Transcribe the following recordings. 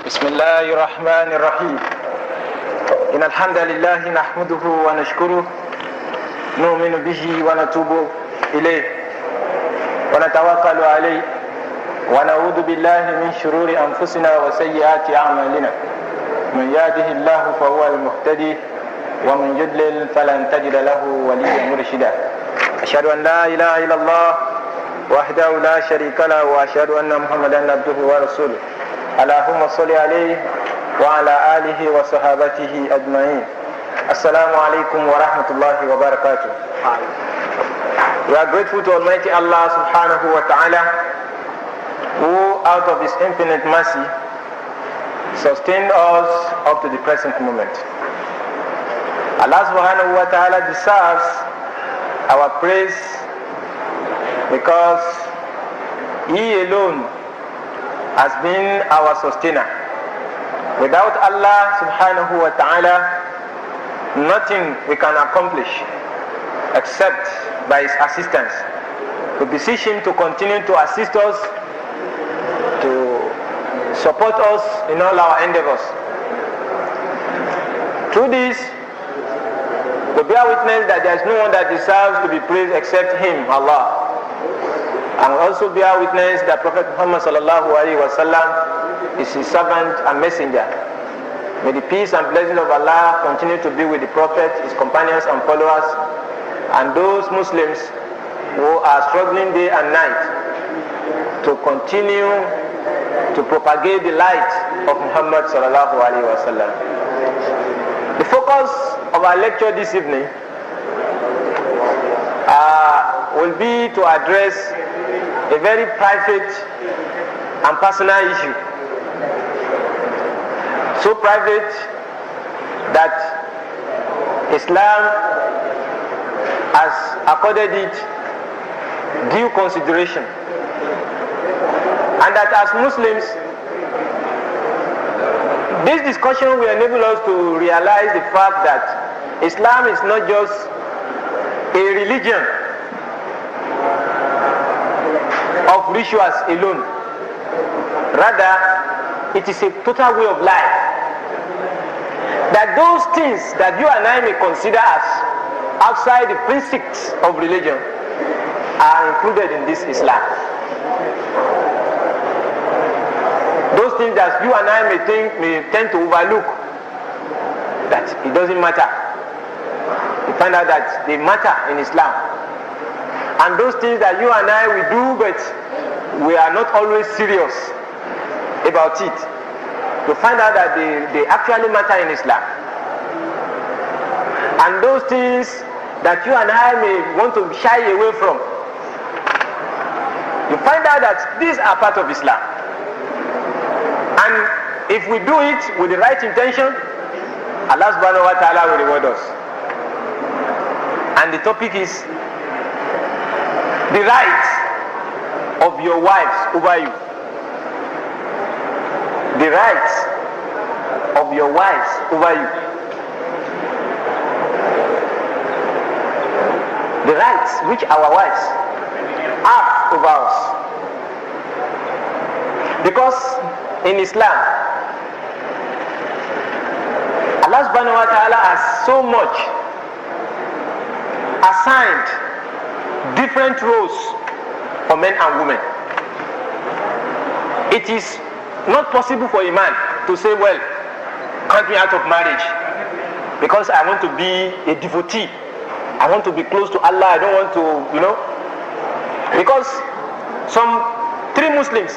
بسم الله الرحمن الرحيم إن الحمد لله نحمده ونشكره نؤمن به ونتوب إليه ونتوكل عليه ونعوذ بالله من شرور أنفسنا وسيئات أعمالنا من يهده الله فهو المهتدي ومن يضلل فلن تجد له وليا مرشدا أشهد أن لا إله إلا الله وحده لا شريك له وأشهد أن محمدا عبده ورسوله اللهم صل عليه وعلى آله وصحابته أجمعين. Assalamu alaikum wa rahmatullahi wa barakatuh. We are grateful to Almighty Allah subhanahu wa ta'ala, who out of His infinite mercy sustained us up to the present moment. Allah subhanahu wa ta'ala deserves our praise because He alone has been our sustainer. Without Allah subhanahu wa ta'ala, nothing we can accomplish except by His assistance. We beseech Him to continue to assist us, to support us in all our endeavors. Through this, we bear witness that there is no one that deserves to be praised except Him, Allah. And we also bear witness that Prophet Muhammad sallallahu alaihi wasallam is His servant and messenger. May the peace and blessing of Allah continue to be with the Prophet, his companions and followers, and those Muslims who are struggling day and night to continue to propagate the light of Muhammad sallallahu alaihi wasallam. The focus of our lecture this evening will be to address a very private and personal issue. So private that Islam has accorded it due consideration, and that as Muslims, this discussion will enable us to realize the fact that Islam is not just a religion of rituals alone. Rather, it is a total way of life. That those things that you and I may consider as outside the precincts of religion are included in this Islam. Those things that you and I may tend to overlook, that it doesn't matter, you find out that they matter in Islam. And those things that you and I will do, but we are not always serious about it, to find out that they actually matter in Islam. And those things that you and I may want to shy away from, you find out that these are part of Islam. And if we do it with the right intention, Allah subhanahu wa ta'ala will reward us. And the topic is the rights of your wives over you. The rights of your wives over you. The rights which our wives have over us. Because in Islam, Allah subhanahu wa ta'ala has so much assigned different roles for men and women. It is not possible for a man to say, well, count me out of marriage because I want to be a devotee. I want to be close to Allah. I don't want to, because some 3 Muslims,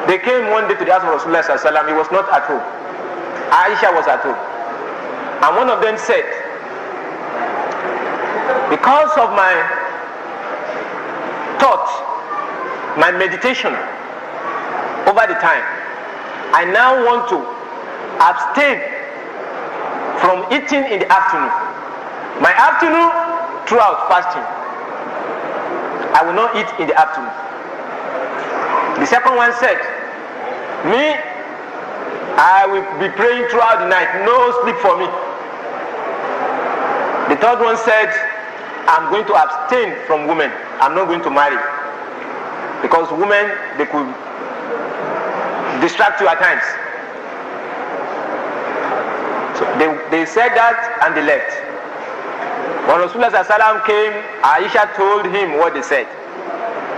they came one day to the house of Rasulullah sallallahu alaihi wasallam. He was not at home. Aisha was at home. And one of them said, because of my thought, my meditation over the time, I now want to abstain from eating in the afternoon. My afternoon throughout fasting, I will not eat in the afternoon. The second one said, me, I will be praying throughout the night, no sleep for me. The third one said, I'm going to abstain from women. I'm not going to marry. Because women, they could distract you at times. So they said that and they left. When Rasulullah ﷺ came, Aisha told him what they said.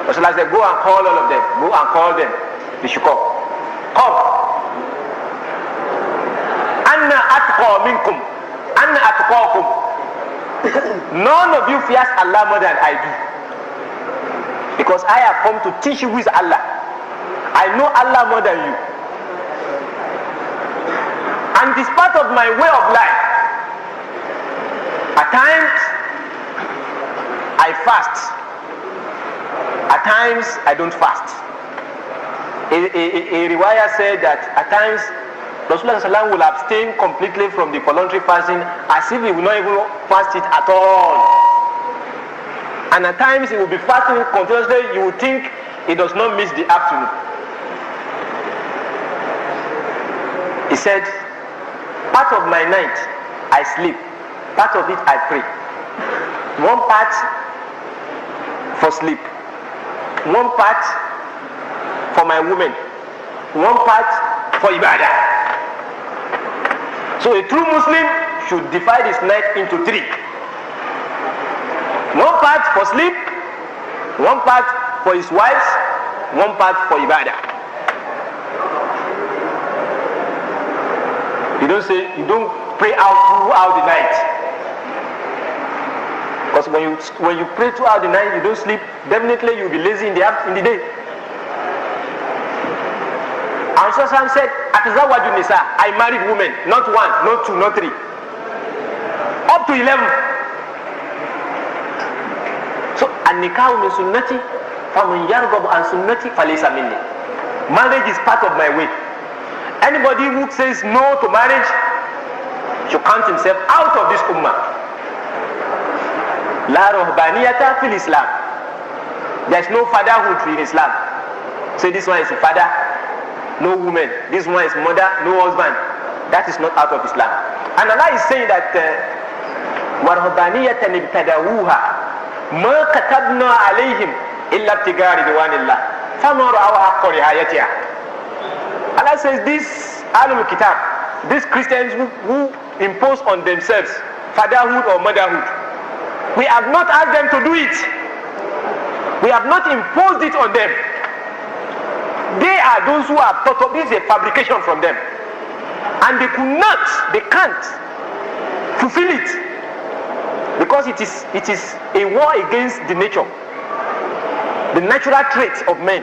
Rasulullah said, go and call all of them. Go and call them. They should come. Come. Anna atqa minkum. Anna atqakum. None of you fears Allah more than I do. Because I have come to teach you who is Allah. I know Allah more than you. And this part of my way of life. At times, I fast. At times, I don't fast. A riwayah said that at times, Rasulullah ﷺ will abstain completely from the voluntary fasting as if he will not even fast it at all. And at times, he will be fasting continuously. You will think he does not miss the afternoon. He said, part of my night, I sleep. Part of it, I pray. One part for sleep. One part for my women. One part for ibadah. So a true Muslim should divide his night into three. One part for sleep, one part for his wives, one part for ibadah. You don't pray out throughout the night. Because when you pray throughout the night, you don't sleep, definitely you'll be lazy in the day. And Rasulullah said, Atazawwaju nisa, I married women, not one, not two, not three. Up to 11. So, an-nikahu min sunnati, faman yarghabu an sunnati falaysa minni. Marriage is part of my way. Anybody who says no to marriage should count himself out of this ummah. La ruhbaniyata fil Islam. There is no fatherhood in Islam. Say this one is a father, no woman. This one is mother, no husband. That is not out of Islam. And Allah is saying that وَرْهُبَانِيَةً ابْتَدَوُوهَا مَا كَتَبْنَا عَلَيْهِمْ إِلَّا ابْتِغَاءَ رِضْوَانِ اللَّهِ فَمَا رَأَوْا حَقَّ رِعَايَتِهَا. Allah says this Ahlul Kitab, these Christians who impose on themselves fatherhood or motherhood, we have not asked them to do it. We have not imposed it on them. They are those who are thought of. This is a fabrication from them. And they can't fulfill it. Because it is a war against the nature. The natural traits of men.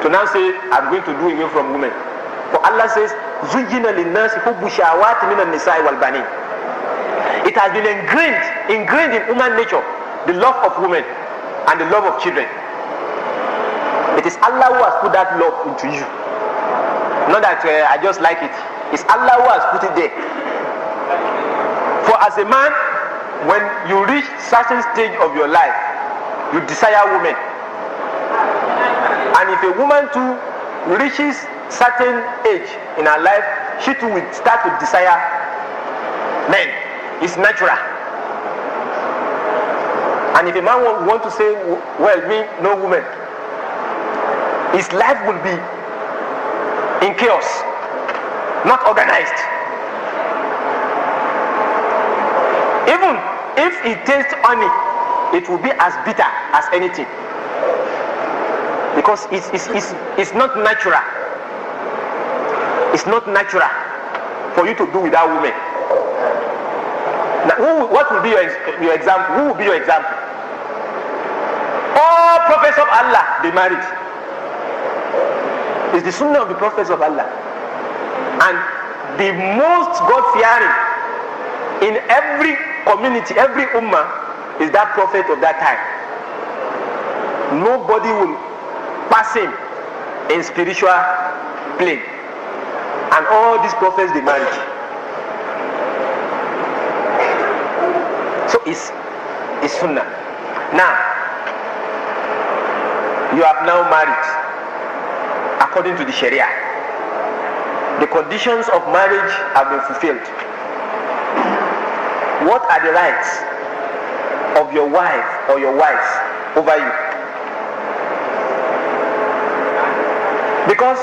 To now say, I'm going to do away from women. For Allah says, زُيِّنَ لِلنَّاسِ حُبُّ شَهَوَاتِ مِنَ النِّسَاءِ وَالْبَنِينَ. It has been ingrained in human nature, the love of women and the love of children. It is Allah who has put that love into you. Not that I just like it. It's Allah who has put it there. For as a man, when you reach certain stage of your life, you desire women. And if a woman too reaches certain age in her life, she too will start to desire men. It's natural. And if a man want to say, well, me, no woman, his life will be in chaos, not organized. Even if he tastes honey, it will be as bitter as anything. Because it's not natural. It's not natural for you to do without women. Now, what will be your example? Who will be your example? All prophets of Allah, they married. It's the sunnah of the prophets of Allah. And the most God-fearing in every community, every ummah, is that prophet of that time. Nobody will pass him in spiritual plane. And all these prophets, they married. So it's sunnah. Now, you have now married according to the Sharia. The conditions of marriage have been fulfilled. What are the rights of your wife or your wives over you? Because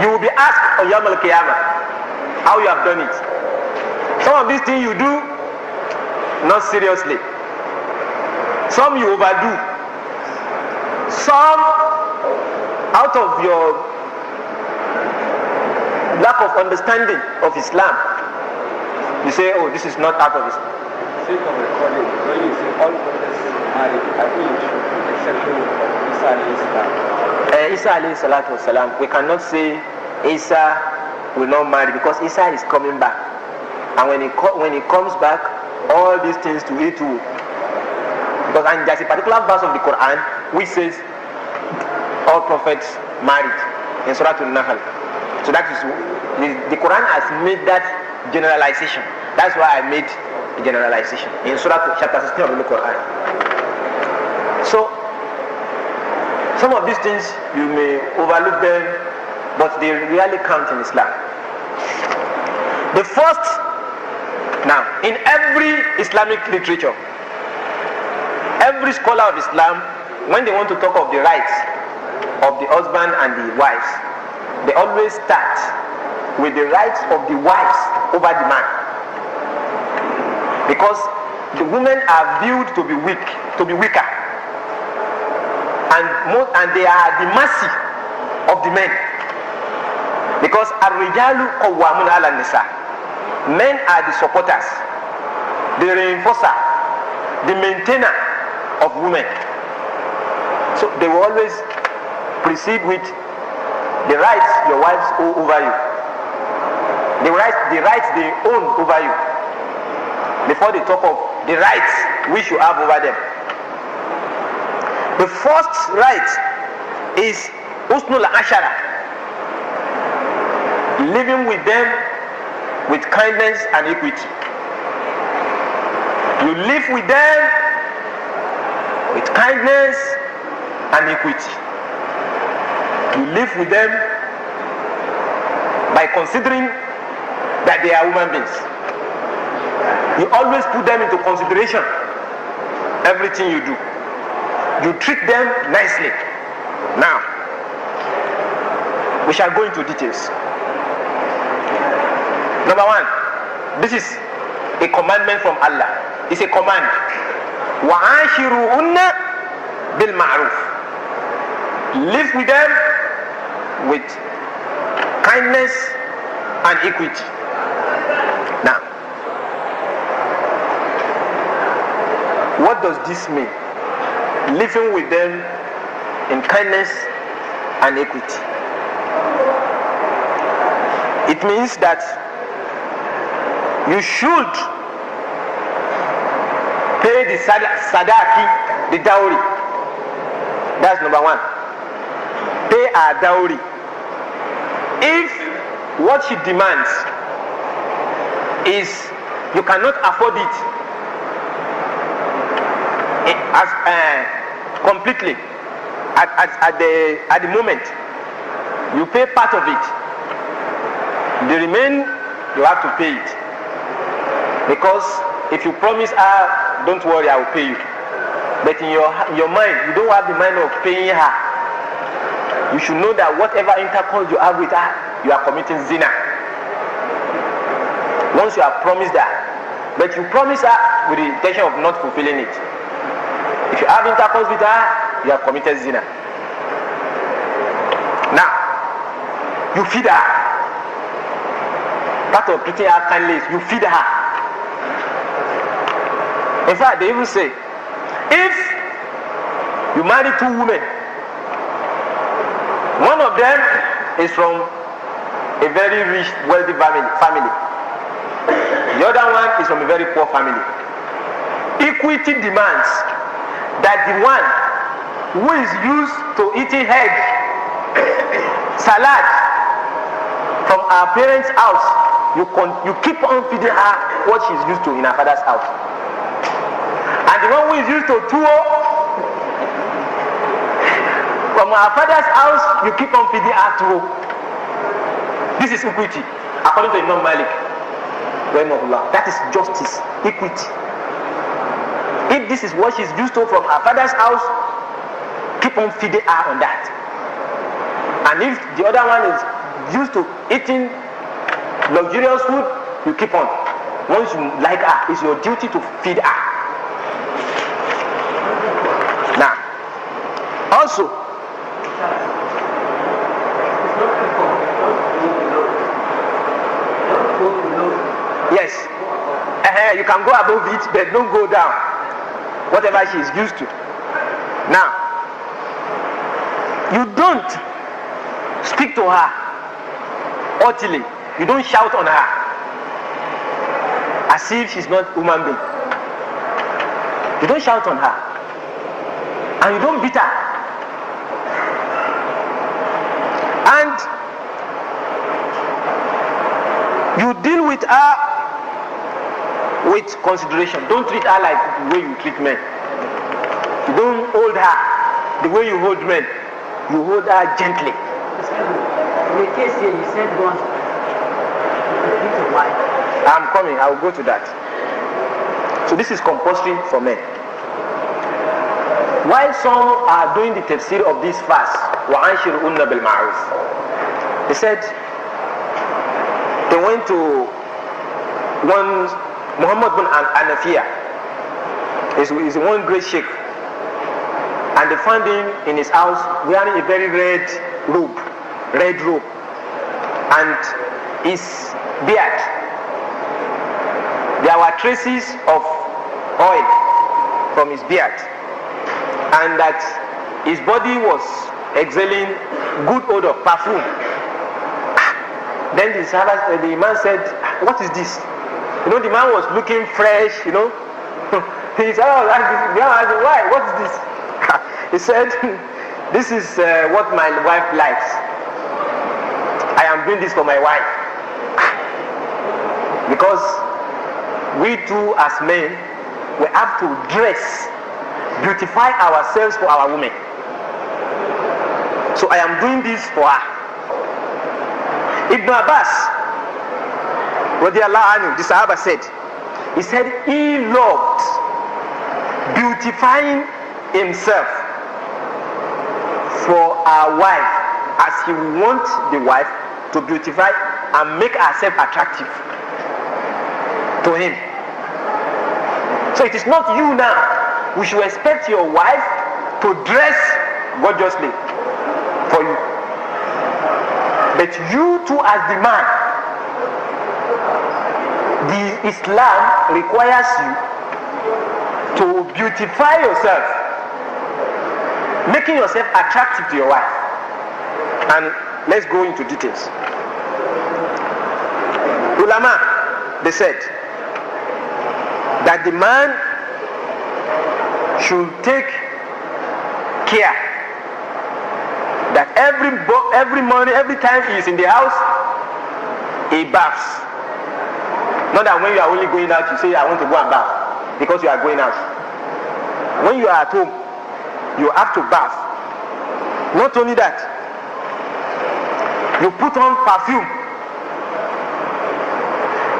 You will be asked on Yawm al-Qiyamah how you have done it. Some of these things you do not seriously. Some you overdo. Some out of your lack of understanding of Islam, you say, oh, this is not out of Islam. Sake of recording, when you say all prophets married, I think you should put exception of Isa alayhi salam. Isa alayhi salatu wasalam, we cannot say Isa will not marry because Isa is coming back. And when he comes back, all these things to it too. Because and there's a particular verse of the Quran which says all prophets married in Surah Al-Nahl. So that is the Quran has made that generalization. That's why I made a generalization in Surah chapter 16 of the Quran. So some of these things you may overlook them, but they really count in Islam. The first, now in every Islamic literature, every scholar of Islam, when they want to talk of the rights of the husband and the wives, they always start with the rights of the wives over the man, because the women are viewed to be weaker, and they are the mercy of the men, because ar-rijalu qawwamun 'ala an-nisa, men are the supporters, the reinforcer, the maintainer of women. So they will always proceed with the rights your wives owe over you, the rights they own over you, before they talk of the rights which you have over them. The first right is husnul ashara, living with them with kindness and equity. You live with them with kindness and equity. You live with them by considering that they are human beings. You always put them into consideration. Everything you do, you treat them nicely. Now, we shall go into details. Number one, this is a commandment from Allah. It's a command. وَعَاشِرُهُنَّ بِالْمَعْرُوفِ. Live with them with kindness and equity. Now, what does this mean? Living with them in kindness and equity. It means that you should pay the sadaki, the dowry. That's number one. Pay her dowry. If what she demands is you cannot afford it completely at the moment, you pay part of it. The remain you have to pay it, because if you promise her, don't worry, I will pay you, but in your mind you don't have the mind of paying her, you should know that whatever intercourse you have with her, you are committing zina. Once you have promised that, but you promise her with the intention of not fulfilling it, if you have intercourse with her, you have committed zina. Now, you feed her. Part of treating her kindly is you feed her. In fact, they even say, if you marry two women, one of them is from a very rich, wealthy family. The other one is from a very poor family. Equity demands that the one who is used to eating egg, salad from her parents' house, you keep on feeding her what she's used to in her father's house. And the one who is used to tuwo from her father's house, you keep on feeding her tuwo. This is equity, according to Imam Malik. That is justice, equity. If this is what she's used to from her father's house, keep on feeding her on that. And if the other one is used to eating luxurious food, you keep on. Once you like her, it's your duty to feed her. Now, also, yes, you can go above it, but don't go down. Whatever she is used to. Now, you don't speak to her haughtily. You don't shout on her as if she's not a human being. You don't shout on her, and you don't beat her. And you deal with her with consideration. Don't treat her like the way you treat men. You don't hold her the way you hold men. You hold her gently. In the case here, you said once, I'm coming, I will go to that. So this is compulsory for men. While some are doing the tafsir of this verse, وَعَنْشِرُهُنَّ بِالْمَعْرُوفِ, they said, they went to one Muhammad bin Anafiya, is one great sheikh, and they found him in his house wearing a very red robe, and his beard, there were traces of oil from his beard, and that his body was exhaling good odor, perfume. Then the man said, what is this? You know, the man was looking fresh, you know. He said, why? What is this? He said, this is what my wife likes. I am doing this for my wife. Because we too as men, we have to dress, beautify ourselves for our women. So I am doing this for her. Ibn Abbas, radiallahu anhu, the Sahaba said, he said he loved beautifying himself for our wife as he wants the wife to beautify and make herself attractive to him. So it is not you now. We should expect your wife to dress gorgeously for you. But you too as the man, the Islam requires you to beautify yourself, making yourself attractive to your wife. And let's go into details. Ulama, they said that the man should take care that every morning, every time he is in the house, he baths. Not that when you are only going out, you say, I want to go and bath, because you are going out. When you are at home, you have to bath. Not only that, you put on perfume,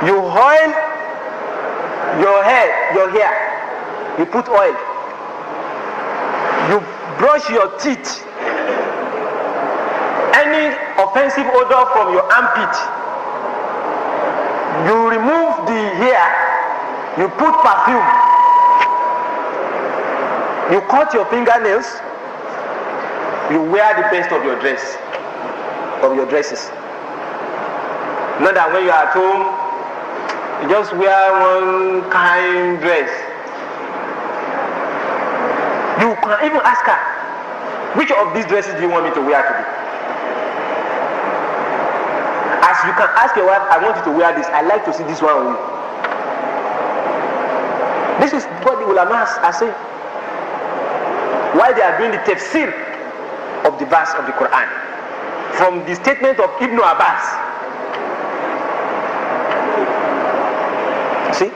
you oil your hair, you put oil, you brush your teeth. Any offensive odor from your armpit, you remove the hair, you put perfume, you cut your fingernails, you wear the best of your dresses. Not that when you are at home, you just wear one kind dress. You can even ask her, which of these dresses do you want me to wear today? As you can ask your wife, I want you to wear this. I like to see this one on you. This is what the ulamas are saying. Why they are doing the tafsir of the verse of the Quran. From the statement of Ibn Abbas. See?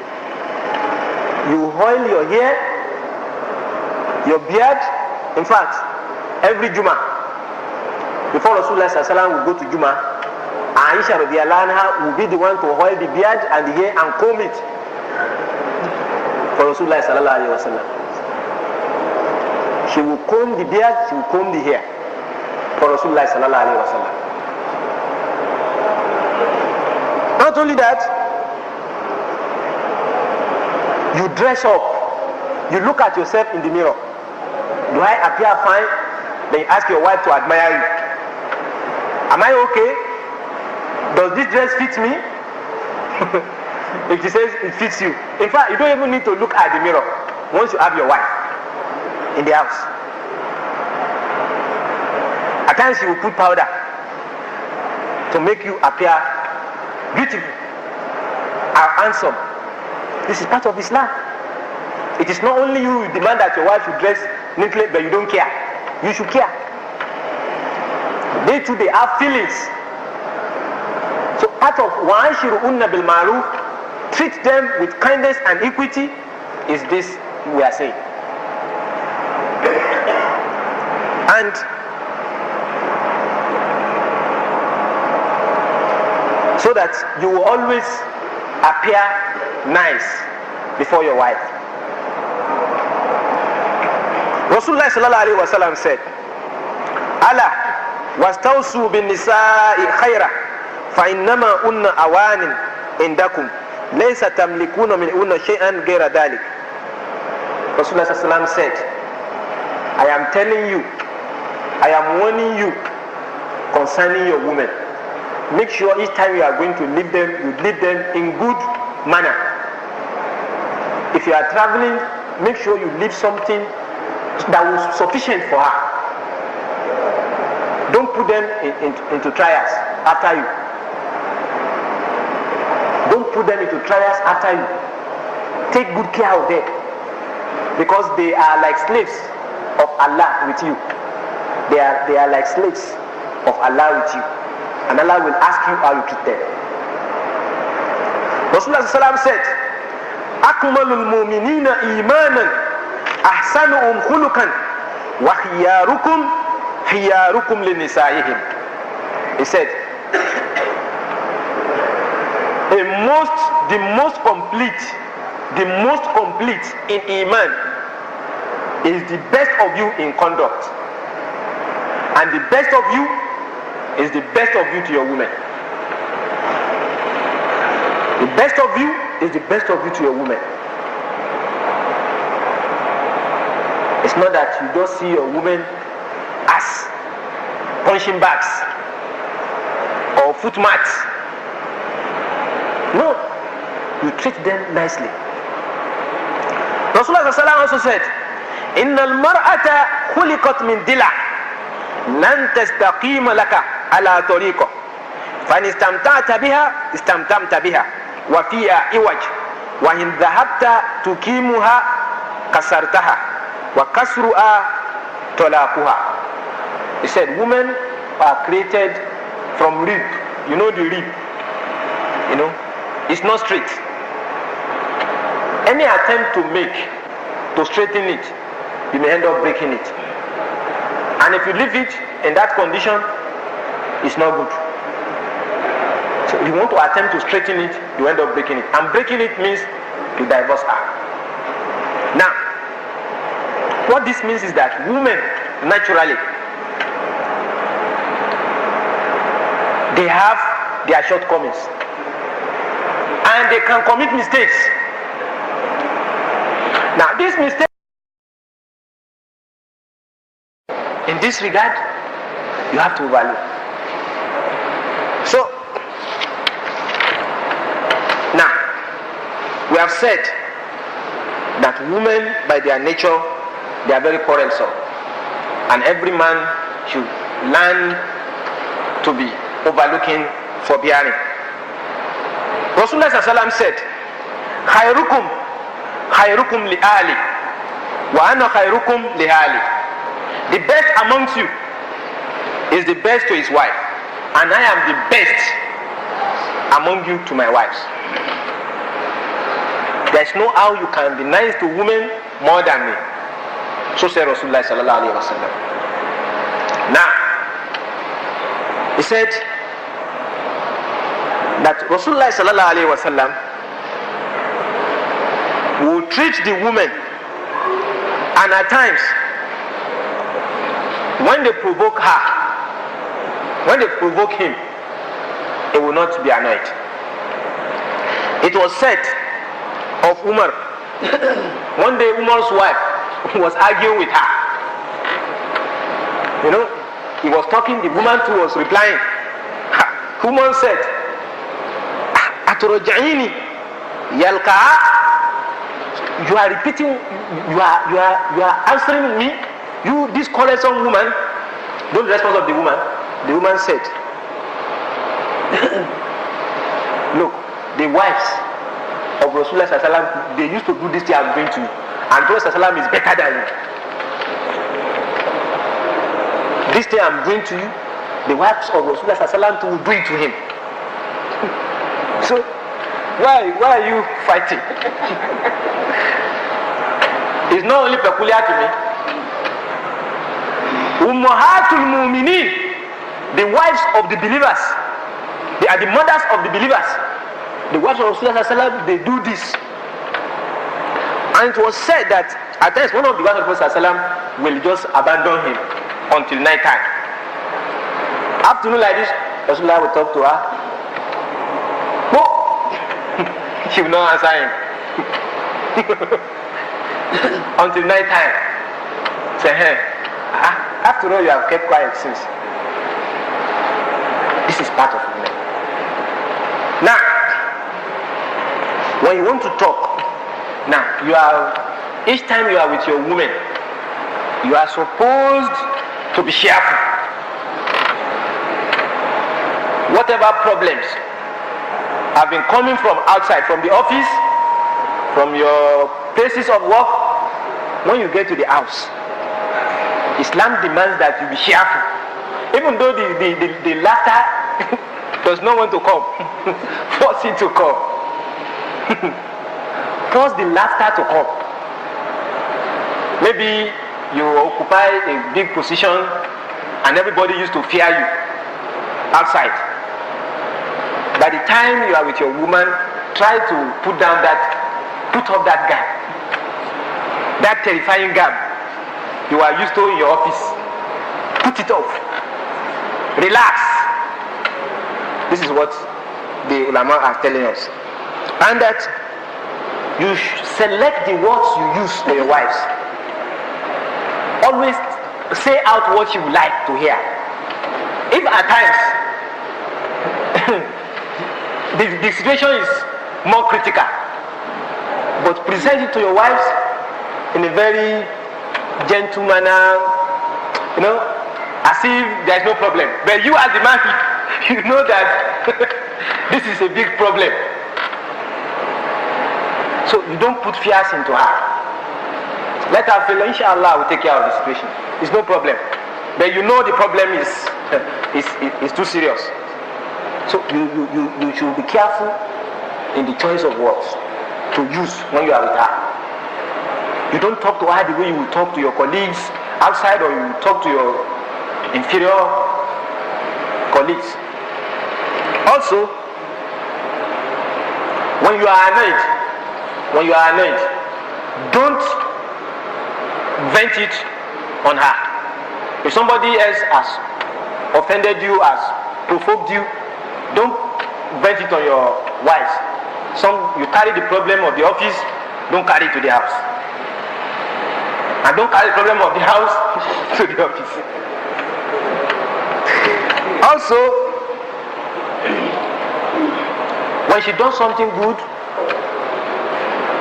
You oil your hair, your beard. In fact, every Juma, before Rasulullah sallallahu will go to Juma, Aisha radiallahu anha will be the one to oil the beard and the hair and comb it for Rasulullah sallallahu alaihi wasallam. She will comb the beard, she will comb the hair for Rasulullah sallallahu alaihi wasallam. Not only that, you dress up, you look at yourself in the mirror. Do I appear fine? Then you ask your wife to admire you. Am I okay? Does this dress fit me? If she says it fits you, in fact, you don't even need to look at the mirror once you have your wife in the house. At times she will put powder to make you appear beautiful and handsome. This is part of Islam. It is not only you demand that your wife should dress neatly, but you don't care. You should care. They too, they have feelings. So part of وَعَاشِرُهُنَّ بِالْمَعْرُوفِ, treat them with kindness and equity, is this we are saying. And so that you will always appear nice before your wife. Rasulullah sallallahu alaihi wasallam said, "Ala wastawsu bin nisa'i khayra, fa innama unna awanin indakum, laysa tamlikuna min unna shay'an ghayra dhalik." Rasulullah sallallahu alaihi wasallam said, I am telling you, I am warning you concerning your women. Make sure each time you are going to leave them, you leave them in good manner. If you are traveling, make sure you leave something that was sufficient for her. Don't put them into trials after you. Don't put them into trials after you. Take good care of them, because they are like slaves of Allah with you. They are like slaves of Allah with you, and Allah will ask you how you treat them. Rasulullah sallallahu alaihi wasallam said, "Akmalul mu'minina imanan, ahsanuhum khuluqan, wa khiyarukum linisa'ihim." He said, the most complete in iman is the best of you in conduct, and the best of you is the best of you to your women. The best of you is the best of you to your women. It's not that you just see your women as punching bags or foot mats. No, you treat them nicely. Rasulullah also said, "Innal mar'ata khuliqat min dila, lan tastaqima laka ala tariqa, fa in istamta'ta biha istamtamta biha, wa fiha iwaj, wa in dhahabta tukimuha kasartaha, wa kasruha talaquha." He said, women are created from rib. You know the rib? You know, it's not straight. Any attempt to straighten it, you may end up breaking it. And if you leave it in that condition, it's not good. So if you want to attempt to straighten it, you end up breaking it. And breaking it means you divorce her. Now, what this means is that women, naturally, they have their shortcomings. And they can commit mistakes. Now, this mistake, in this regard, you have to value. So, now, we have said that women, by their nature, they are very quarrelsome, and every man should learn to be overlooking, forbearing. Rasulullah sallallahu alaihi wasallam said, khairukum li ahli wa ana khairukum li ahli. The best amongst you is the best to his wife, and I am the best among you to my wives. There is no how you can be nice to women more than me. So said Rasulullah sallallahu alaihi wasallam. Now, he said that Rasulullah sallallahu alaihi wasallam will treat the woman, and at times when they provoke her, when they provoke him, he will not be annoyed. It was said of Umar. One day Umar's wife was arguing with her. You know, he was talking, the woman too was replying. Umar said, Aturaja'ini yalka. You are repeating, you are answering me. You, this quarrelsome woman, don't respond of the woman. The woman said, look, the wives of Rasulullah sallallahu, they used to do this thing I'm doing to you, and Prophet sallallahu is better than you. This thing I'm doing to you, the wives of Rasulullah sallallahu will do it to him. So why are you fighting? It's not only peculiar to me. Ummahatul Mu'minin, the wives of the believers, they are the mothers of the believers. The wives of Rasulullah, they do this. And it was said that at times one of the wives of Rasulullah will just abandon him until night time. Afternoon like this, Rasulullah will talk to her. No, she will not answer him. Until night time. Say, hey, after all, you have kept quiet since. This is part of it. Now, when you want to talk, now each time you are with your woman, you are supposed to be cheerful. Whatever problems have been coming from outside, from the office, from your places of work, when you get to the house, Islam demands that you be cheerful. Even though the laughter does not want to come, force it to come. Force the laughter to come. Maybe you occupy a big position and everybody used to fear you outside. By the time you are with your woman, try to put up that gap. That terrifying gap you are used to in your office. Put it off. Relax. This is what the ulama are telling us. And that you select the words you use for your wives. Always say out what you like to hear. If at times the situation is more critical, but present it to your wives in a very gentle manner, as if there is no problem. But you as the man, you know that this is a big problem. So you don't put fears into her. Let her feel, inshallah, we'll take care of the situation. It's no problem. But you know the problem is too serious. So you should be careful in the choice of words to use when you are with her. You don't talk to her the way you will talk to your colleagues outside, or you will talk to your inferior colleagues. Also, when you are annoyed, don't vent it on her. If somebody else has offended you, has provoked you, don't vent it on your wives. You carry the problem of the office, don't carry it to the house. And don't carry the problem of the house to the office. Also, when she does something good,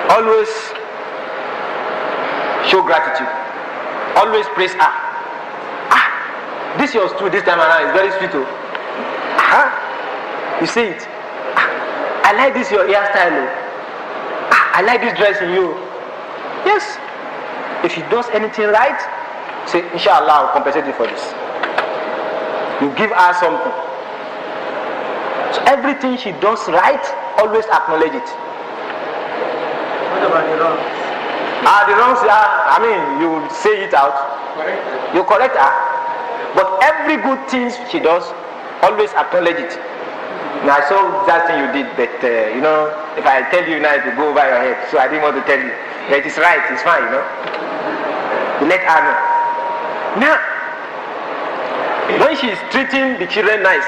always show gratitude. Always praise her. This yours too this time around is very sweet. You see it. I like this your hairstyle. I like this dress in you. Yes. If she does anything right, say, inshallah, I'll compensate you for this. You give her something. So everything she does right, always acknowledge it. What about the wrongs? The wrongs, you say it out. Correct. You correct her. But every good thing she does, always acknowledge it. Now I saw that thing you did, but if I tell you now, it will go over your head. So I didn't want to tell you. But it's right, it's fine, You let her know. Now, when she's treating the children nice,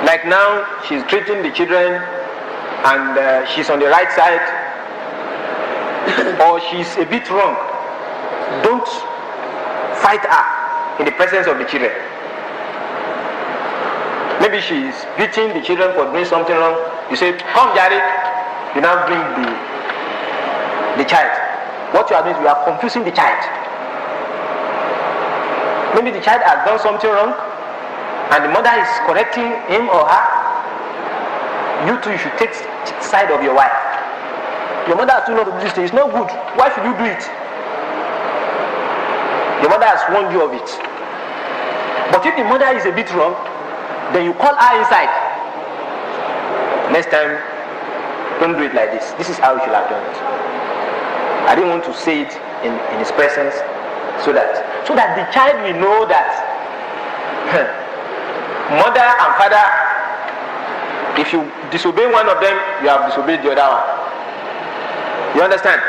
like now she's treating the children and she's on the right side, or she's a bit wrong, don't fight her in the presence of the children. Maybe she's beating the children for doing something wrong. You say, come Jari, you now bring the child. What you are doing is you are confusing the child. Maybe the child has done something wrong and the mother is correcting him or her. You too, you should take side of your wife. Your mother has told you not to do this thing. It's not good. Why should you do it? The mother has warned you of it. But if the mother is a bit wrong, then you call her inside. Next time, don't do it like this. This is how you should have done it. I didn't want to say it in his presence so that the child will know that mother and father, if you disobey one of them, you have disobeyed the other one. You understand?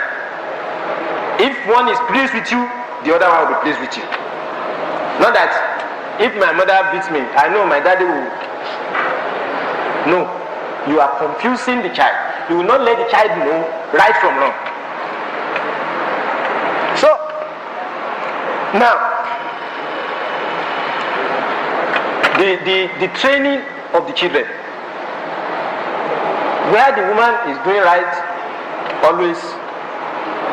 If one is pleased with you, the other one will be pleased with you. Not that if my mother beats me, I know my daddy will. No, you are confusing the child. You will not let the child know right from wrong. So now, the training of the children, where the woman is doing right, always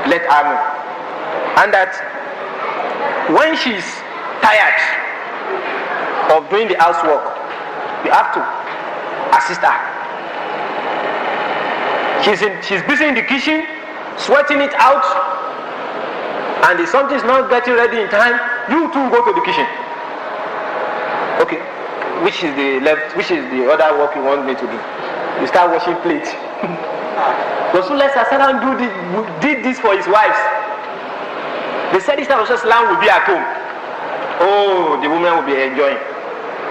let her know, and that when she's tired of doing the housework, you have to assist her. She's busy in the kitchen, sweating it out, and if something's not getting ready in time, you too go to the kitchen. Okay, which is the other work you want me to do? You start washing plates. Rasulullah did this for his wives. They said this time Rasulullah will be at home. Oh, the women will be enjoying,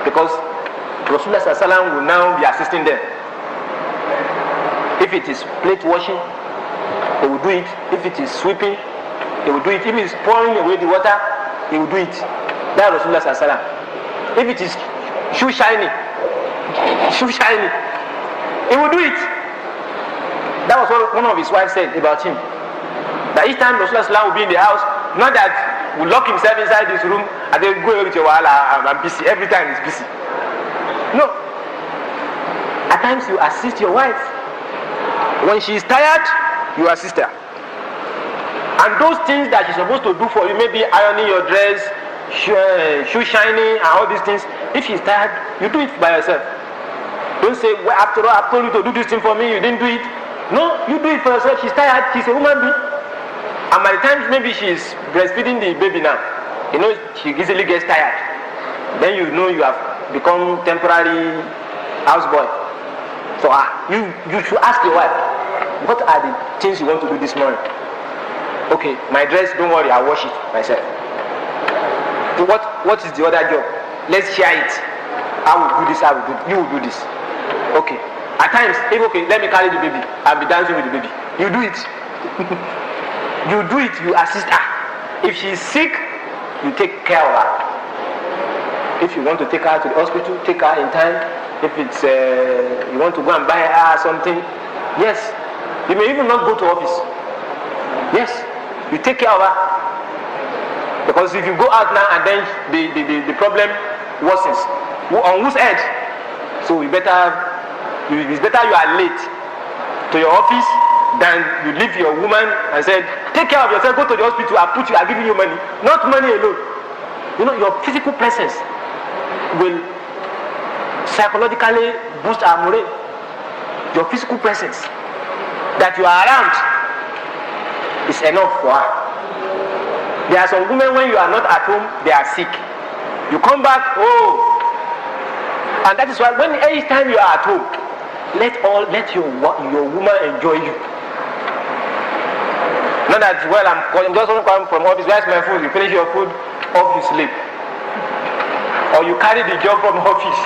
because Rasulullah will now be assisting them. If it is plate washing, they will do it. If it is sweeping, they will do it. If it is pouring away the water, he will do it. That Rasulullah. If it is shoe shining, he will do it. That was what one of his wives said about him. That each time Rasulullah will be in the house, not that will lock himself inside this room and then go away with your wahala, I'm busy. Every time he's busy. No. At times you assist your wife. When she is tired, you assist her. And those things that she's supposed to do for you, maybe ironing your dress, shoe shining, and all these things, if she's tired, you do it by yourself. Don't say, well, after all, I've told you to do this thing for me, you didn't do it. No, you do it for yourself. She's tired, she's a woman being. And by the time maybe she's breastfeeding the baby now, you know, she easily gets tired. Then you know you have become temporary houseboy. So you should ask your wife, what are the things you want to do this morning? Okay, my dress, don't worry, I'll wash it myself. What is the other job? Let's share it. I will do this, you will do this. Okay. At times, okay, let me carry the baby. I'll be dancing with the baby. You do it. You do it, you assist her. If she is sick, you take care of her. If you want to take her to the hospital, take her in time. If it's you want to go and buy her something, yes. You may even not go to office. Yes, you take care of her. Because if you go out now and then the problem worsens. On whose edge? So it's better you are late to your office than you leave your woman and said, take care of yourself, go to the hospital, I'll give you money. Not money alone. You know, your physical presence will psychologically boost our morale. Your physical presence, that you are around, is enough for her. There are some women, when you are not at home, they are sick. You come back, and that is why when each time you are at home, let your woman enjoy you. Not that, well, I'm just coming from office, where's my food? You finish your food, off you sleep. Or you carry the job from office.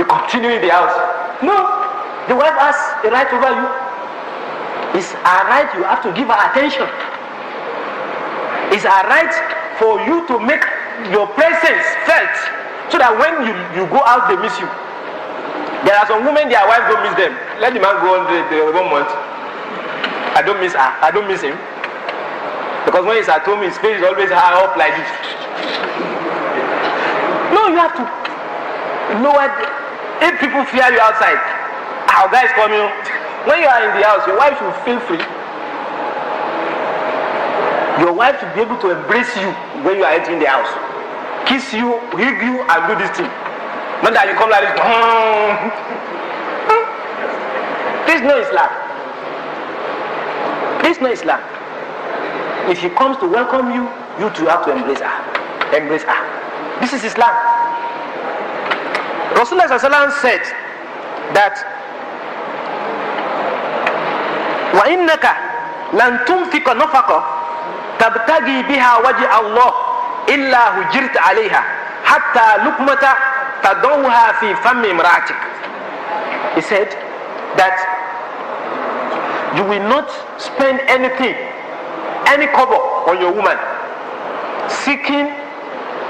You continue in the house. No, the wife has a right over you. It's a right, you have to give her attention. It's a right for you to make your presence felt, so that when you go out, they miss you. There are some women, their wives don't miss them. Let the man go on the 1 month. I don't miss her. I don't miss him. Because when he's at home, his face is always high up like this. No, you have to know what. If people fear you outside, our guys coming. When you are in the house, your wife should feel free. Your wife should be able to embrace you when you are entering the house, kiss you, hug you, and do this thing. Not that you come like this. This is not Islam. This is not Islam. If she comes to welcome you, you too have to embrace her. Embrace her. This is Islam. Rasulullah ﷺ said that وَإِنَّكَ لَن تُنْفِقَ نَفَقَ تَبْتَغِي بِهَا وَجْهَ اللَّهِ إِلَّا هُجِرْتَ عَلَيْهَا حَتَّى لُقْمَةَ تَضَعُهَا فِي فَمِّ امْرَأَتِكَ. He said that you will not spend anything, any kobo on your woman, seeking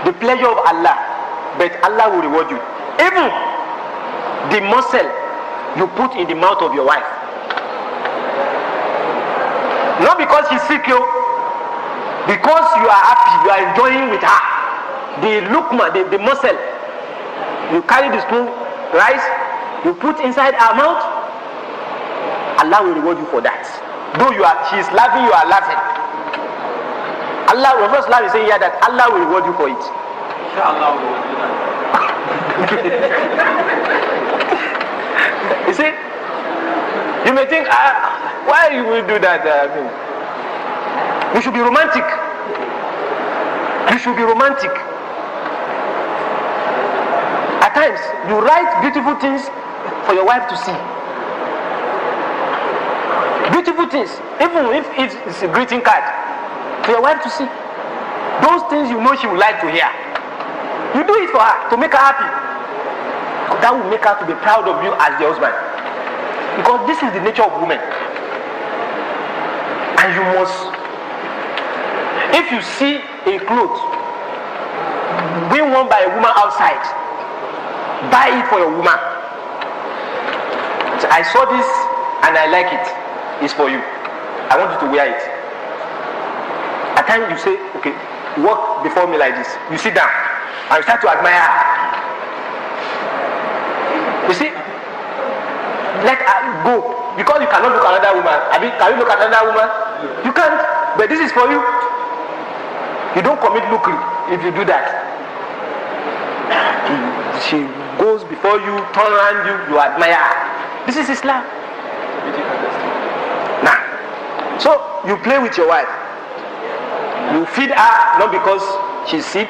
the pleasure of Allah, but Allah will reward you. Even the morsel you put in the mouth of your wife, not because she's sick, because you are happy, you are enjoying with her. The lukma, the morsel, you carry the spoon, rice, you put inside her mouth, Allah will reward you for that. Though she is laughing, you are laughing. Allah, Rasulullah is saying here that Allah will reward you for it. Inshallah, we will do that. You see, you may think, why you will do that? You should be romantic. You should be romantic. At times, you write beautiful things for your wife to see. Beautiful things, even if it's a greeting card, for your wife to see. Those things you know she would like to hear. You do it for her to make her happy. That will make her to be proud of you as the husband. Because this is the nature of women. And you must, if you see a cloth being worn by a woman outside, buy it for your woman. So I saw this and I like it. It's for you. I want you to wear it. At times you say, okay, walk before me like this. You sit down and you start to admire her. You see, let her go, because you cannot look at another woman. I mean, can you look at another woman? You can't. But this is for you. You don't commit lucre if you do that. She goes before you, turn around you admire her. This is Islam. Now, so you play with your wife. You feed her not because she's sick,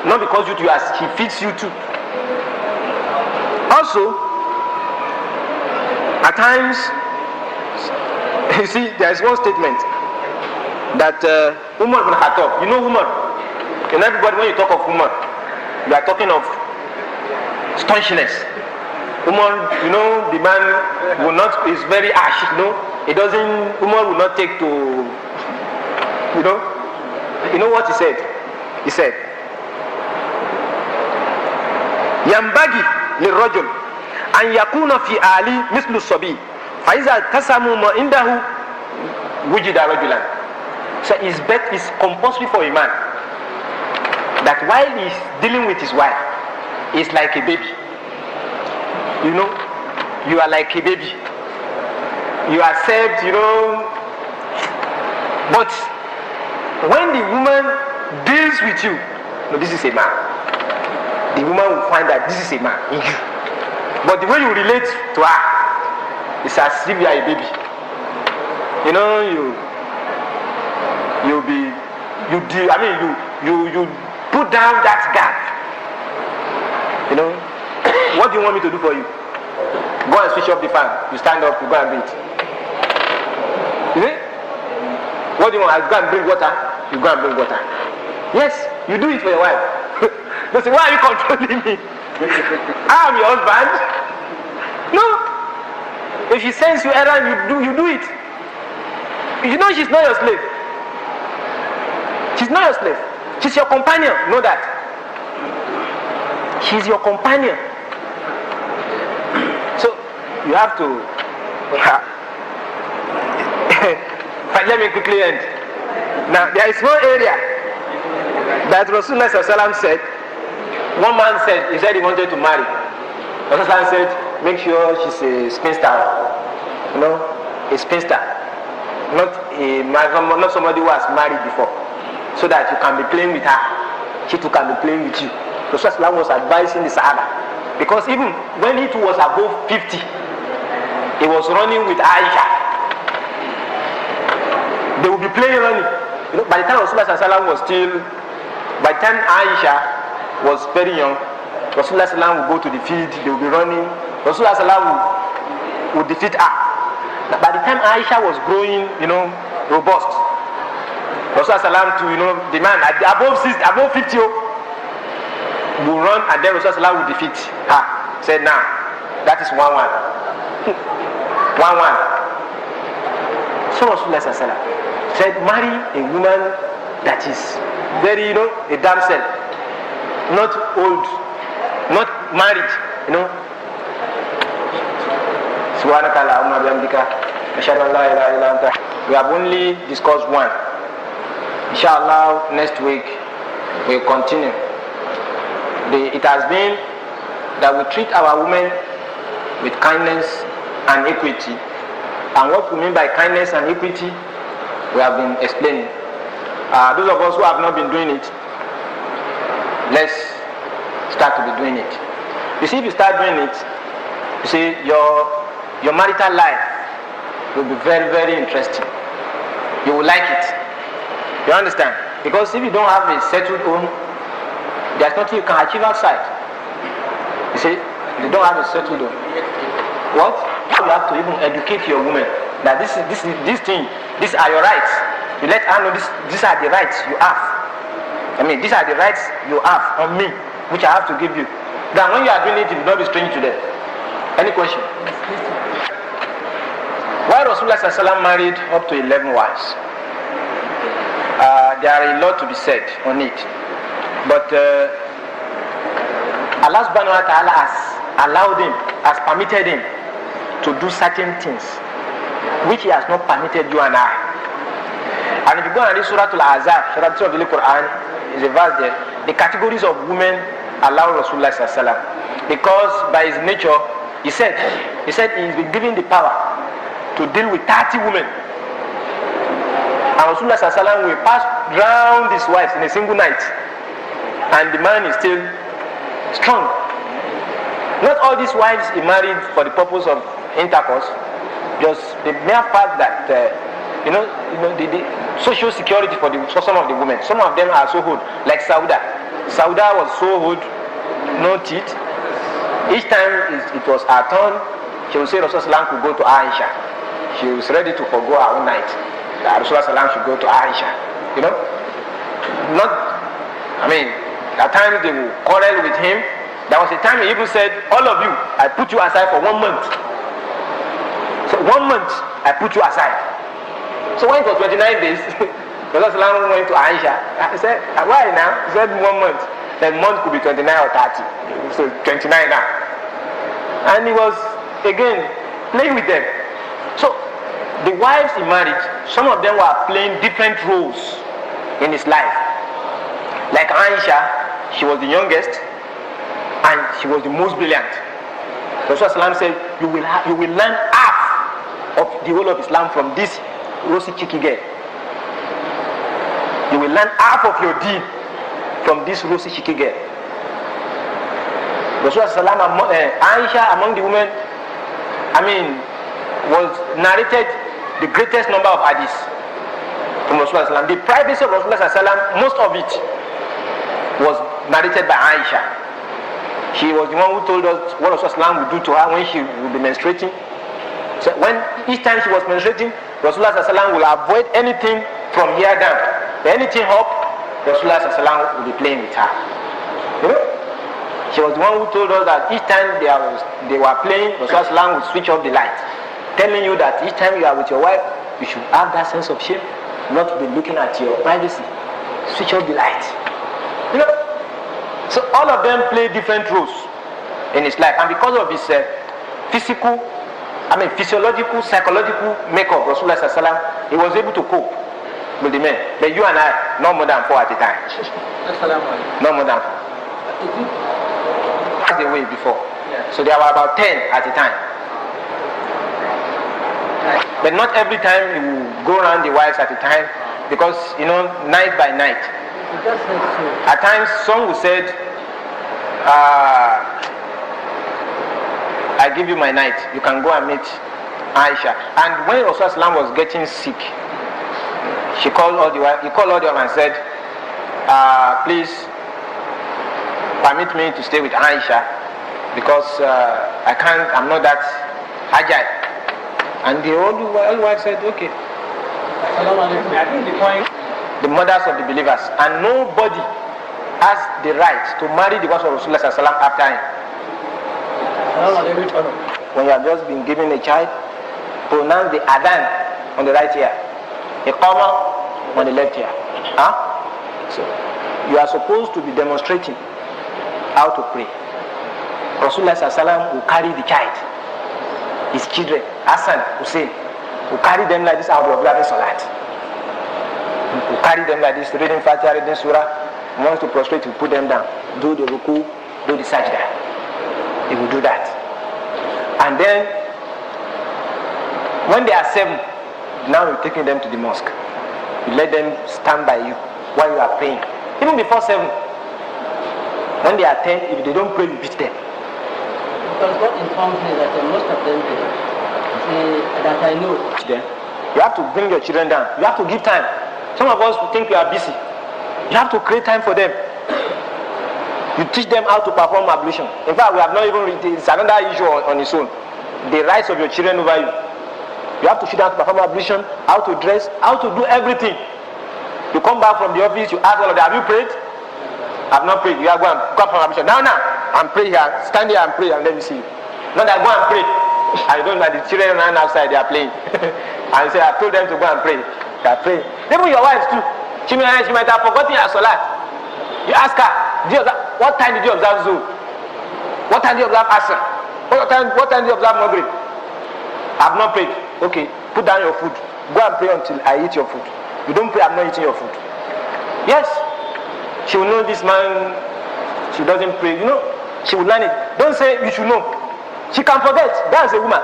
not because she feeds you too. Also, at times, you see, there is one statement that Umar ibn Khattab, you know Umar, and everybody, when you talk of Umar, you are talking of staunchness. Umar, you know, the man is very harsh, Umar will not take to, you know what he said? He said, Yambagi lirrajul an yakuna fi ali mislu sabi fa iza tasamu ma indahu wujida rajulan. So it's compulsory for a man that while he's dealing with his wife, he's like a baby. You are like a baby. You accept, but when the woman deals with you, no, this is a man. The woman will find that this is a man in you. But the way you relate to her, it's as if you are a baby. You put down that gap. What do you want me to do for you? Go and switch off the fan. You stand up, you go and breathe. You see? What do you want? I go and bring water. You go and bring water. Yes, you do it for your wife. They say, why are you controlling me? I am your husband. No. If she sends you errand, you do it. You know she's not your slave. She's not your slave. She's your companion. Know that. She's your companion. So you have to. But let me quickly end. Now there is one area that Rasulullah Sallallahu said. One man said he wanted to marry. Rasulullah said, make sure she's a spinster. A spinster, not somebody who has married before, so that you can be playing with her. She too can be playing with you. Rasulullah was advising the Sahaba, because even when he was above 50, he was running with Aisha. They would be playing running. By the time Rasulullah was still, by the time Aisha was very young, Rasulullah would go to the field. They would be running. Rasulullah would defeat her. By the time Aisha was growing, robust, Rasulullah to the man above 50 will run, and then Rasulullah will defeat her. Said now, that is 1-1. 1-1. So Rasulullah said, marry a woman that is very, a damsel, not old, not married, Subhanaka Allahumma bihamdika ashhadu an la ilaha illa anta. We have only discussed one. Inshallah, next week we'll continue. It has been that we treat our women with kindness and equity. And what we mean by kindness and equity, we have been explaining. Those of us who have not been doing it, let's start to be doing it. You see, if you start doing it, you see, your marital life will be very, very interesting. You will like it. You understand? Because if you don't have a settled home, there's nothing you can achieve outside. You see, you don't have a settled home. What? You have to even educate your woman that this thing, these are your rights. You let her know these are the rights you have. These are the rights you have on me, which I have to give you. Then when you are doing it, it will not be strange to them. Any question? Why Rasulullah Sallallahu married up to 11 wives? There are a lot to be said on it. But Allah subhanahu wa ta'ala has allowed him, has permitted him to do certain things which he has not permitted you and I. And if you go and read Surah Al-Ahzab, Surah 2 of the Quran, is a verse there. The categories of women allow Rasulullah Sallallahu, because by his nature, he said he's been given the power to deal with 30 women. And Rasulullah Sallallahu will pass round his wives in a single night, and the man is still strong. Not all these wives he married for the purpose of intercourse, just the mere fact that the social security for some of the women. Some of them are so old, like Sauda. Sauda was so old, no teeth. Each time it was her turn, she would say Rasulullah could go to Aisha. She was ready to forgo her own night. Rasulullah should go to Aisha. At times they will quarrel with him. There was a time he even said, all of you, I put you aside for 1 month. So 1 month, I put you aside. So when it was 29 days, Rasulullah went to Aisha. I said, why now? He said 1 month. That month could be 29 or 30. So 29 now. And he was, again, playing with them. So the wives he married, some of them were playing different roles in his life. Like Aisha, she was the youngest and she was the most brilliant. Rasulullah said, you will learn half of the whole of Islam from this rosy cheeky girl. You will learn half of your deen from this rosy cheeky girl. Rasulullah Aisha among the women, was narrated the greatest number of hadiths from Rasulullah. The privacy of Rasulullah, most of it was narrated by Aisha. She was the one who told us what Rasulullah would do to her when she would be menstruating. So when each time she was menstruating, Rasulullah will avoid anything from here down. Anything up, Rasulullah would be playing with her. She was the one who told us that each time they were playing, Rasulullah would switch off the light, telling you that each time you are with your wife, you should have that sense of shame, not to be looking at your privacy. Switch off the light. So all of them play different roles in his life, and because of his physiological, psychological makeup, Rasulullah sallallahu alaihi wasallam, he was able to cope with the men. But you and I, no more than 4 at a time. No more than 4. That's the way before. So there were about 10 at a time. But not every time you go around the wives at a time, because night by night. At times some who said, I give you my night, you can go and meet Aisha. And when Rasulullah was getting sick, he called all the wives and said, please permit me to stay with Aisha, because I'm not that agile. And the old wife said, okay. I think the point, the mothers of the believers, and nobody has the right to marry the wife of Rasulullah sallallahu after him. When you have just been given a child, pronounce the adhan on the right ear, iqama on the left ear. So you are supposed to be demonstrating how to pray. Rasulullah sallallahu will carry the child, his children, Hassan, Hussein, will carry them like this out of observing salat. Will carry them like this, reading Fatiha, reading Surah. Wants to prostrate, to put them down, do the ruku, do the sajda. He will do that. And then when they are 7, now you're taking them to the mosque. You let them stand by you while you are praying. Even before 7. When they are 10, if they don't pray, you beat them. Because what informs me that most of them that I know. You have to bring your children down. You have to give time. Some of us think we are busy. You have to create time for them. You teach them how to perform ablution. In fact, we have not even read, it's another issue on its own. The rights of your children over you. You have to teach them how to perform ablution, how to dress, how to do everything. You come back from the office, you ask all of them, have you prayed? I have not prayed. You are going to come from ablution. Now, I'm praying here. Stand here and pray and let me see you. Not that go and pray. I don't know, the children run outside, they are playing. And say, I told them to go and pray. They are praying. Even your wife too. She might have forgotten her salat. You ask her, what time did you observe Zuhr? What time did you observe Asr? What time did you observe Maghrib? I have not prayed. Okay, put down your food. Go and pray until I eat your food. You don't pray, I'm not eating your food. Yes. She will know this man, she doesn't pray. She will learn it. Don't say you should know. She can forget. That's a woman.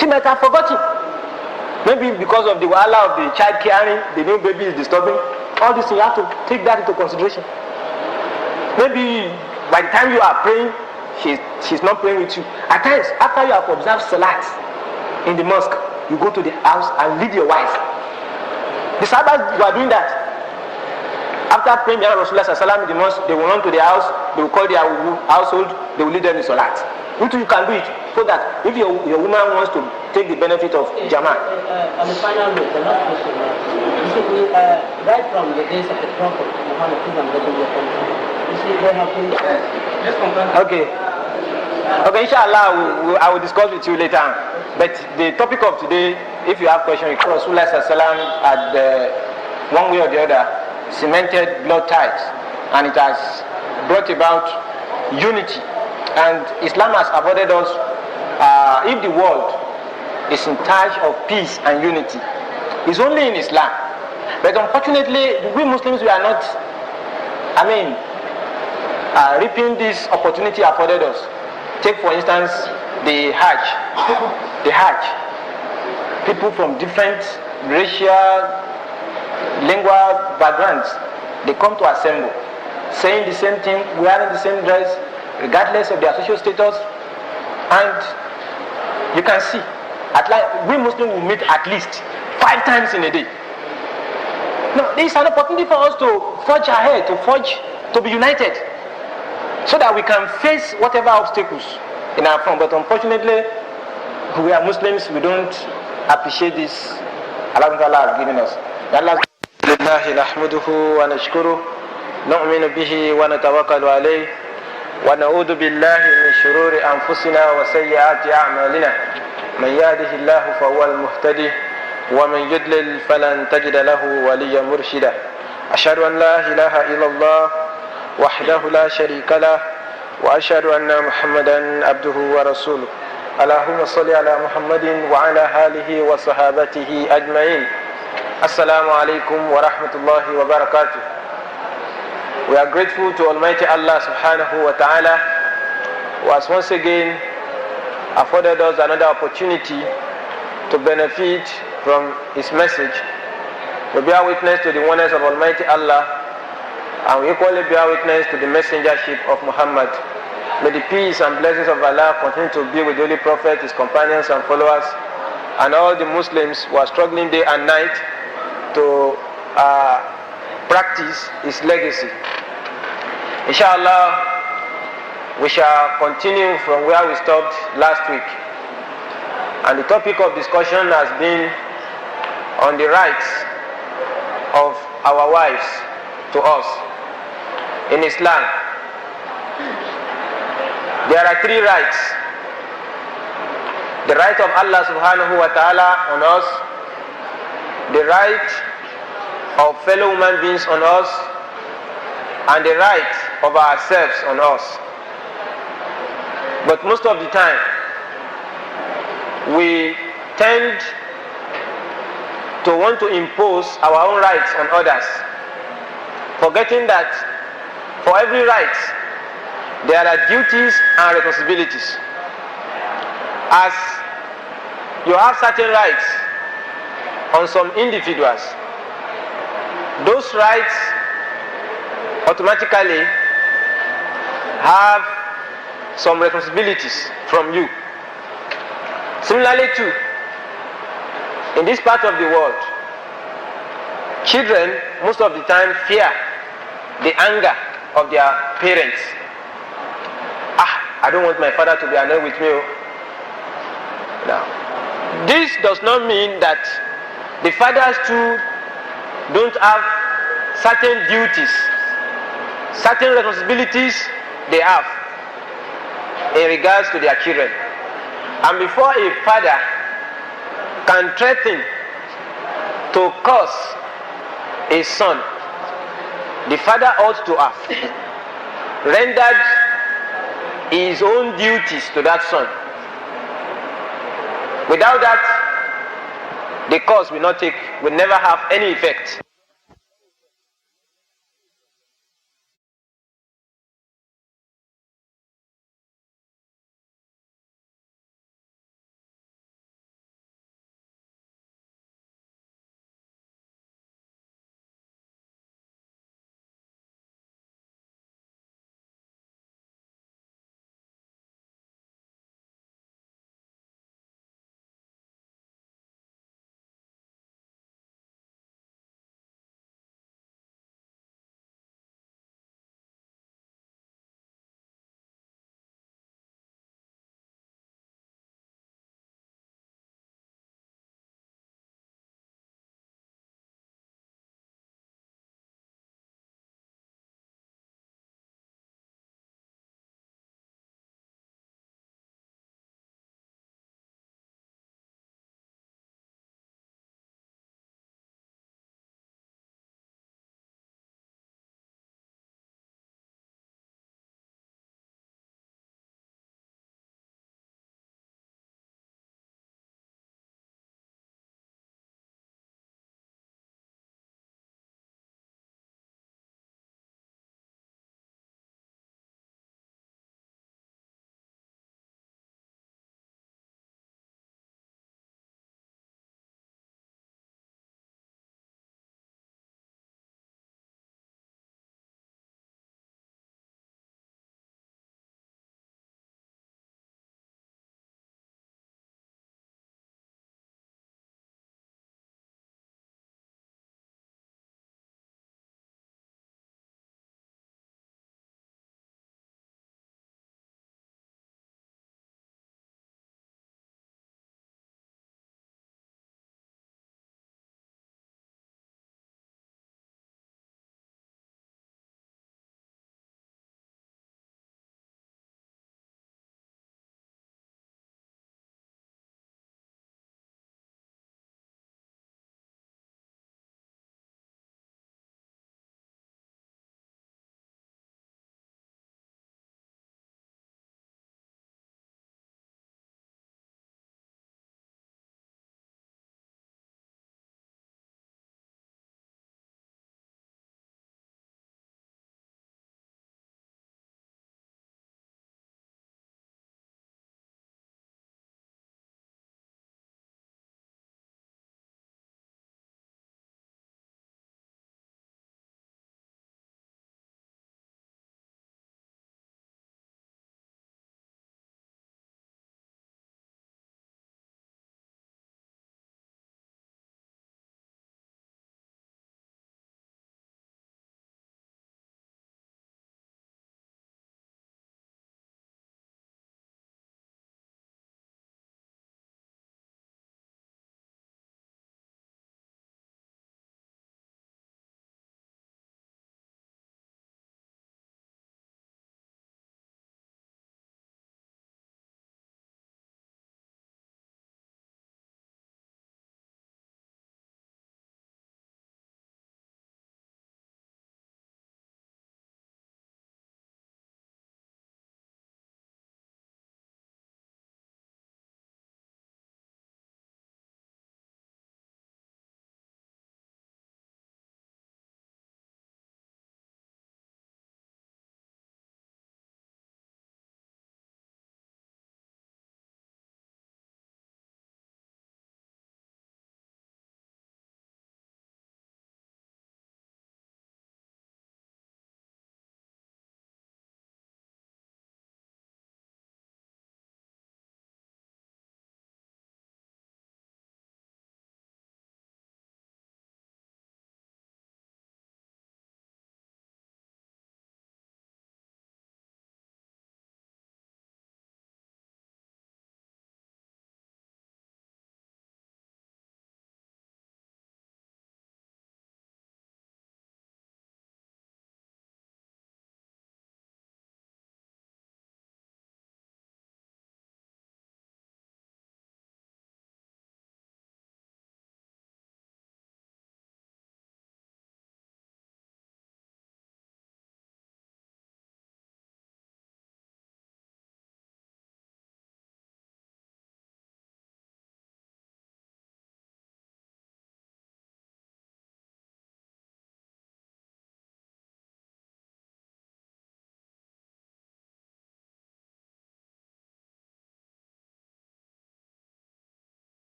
She might have forgotten. Maybe because of the wahala of the child caring, the new baby is disturbing. All this thing, you have to take that into consideration. Maybe by the time you are praying, she's not praying with you. At times, after you have observed salat in the mosque, you go to the house and lead your wife. The Sahabas were doing that. After praying behind Rasulullah sallallahu in the mosque, they will run to their house, they will call their household, they will lead them in salat. You too, you can do it, so that if your woman wants to take the benefit of Jama'ah. On the final note, the last question, basically, right from the days of the Prophet Muhammad, you see, they have been. Okay, inshallah, I will discuss with you later on. But the topic of today, if you have questions, Rasulullah sallallahu had one way or the other cemented blood ties, and it has brought about unity. And Islam has avoided us, if the world is in charge of peace and unity, it's only in Islam. But unfortunately, we Muslims, we are not, reaping this opportunity afforded us. Take for instance the Hajj. The Hajj. People from different racial, lingual backgrounds, they come to assemble, saying the same thing, wearing the same dress, regardless of their social status. And you can see, we Muslims will meet at least 5 times in a day. Now, there is an opportunity for us to forge ahead, to be united, so that we can face whatever obstacles in our front. But unfortunately, we are Muslims, we don't appreciate this Allah has given us. Allah نحمده ونشكره نؤمن به ونتوكل عليه ونعوذ بالله من شرور أنفسنا وسيئات أعمالنا من يهده الله فهو المهتدي ومن يضلل فلن تجد له وليا مرشدا أشهد أن لا إله إلا الله وحده لا شريك له وأشهد أن محمدا عبده ورسوله اللهم صل على محمد وعلى آله وصحابته أجمعين. Assalamu alaikum wa rahmatullahi wa barakatuh. We are grateful to Almighty Allah subhanahu wa ta'ala who has once again afforded us another opportunity to benefit from His message. We bear witness to the oneness of Almighty Allah, and we equally bear witness to the messengership of Muhammad. May the peace and blessings of Allah continue to be with the Holy Prophet, his companions and followers, and all the Muslims who are struggling day and night to practice his legacy. Inshallah, we shall continue from where we stopped last week. And the topic of discussion has been on the rights of our wives to us in Islam. There are three rights. The right of Allah subhanahu wa ta'ala on us, the right of fellow human beings on us, and the right of ourselves on us. But most of the time, we tend to want to impose our own rights on others, forgetting that for every right, there are duties and responsibilities. As you have certain rights on some individuals, those rights automatically have some responsibilities from you. Similarly too, in this part of the world, children most of the time fear the anger of their parents. I don't want my father to be annoyed with me. Now, this does not mean that the fathers too don't have certain duties, certain responsibilities they have in regards to their children. And before a father can threaten to curse a son, the father ought to have rendered his own duties to that son. Without that, the curse will never have any effect.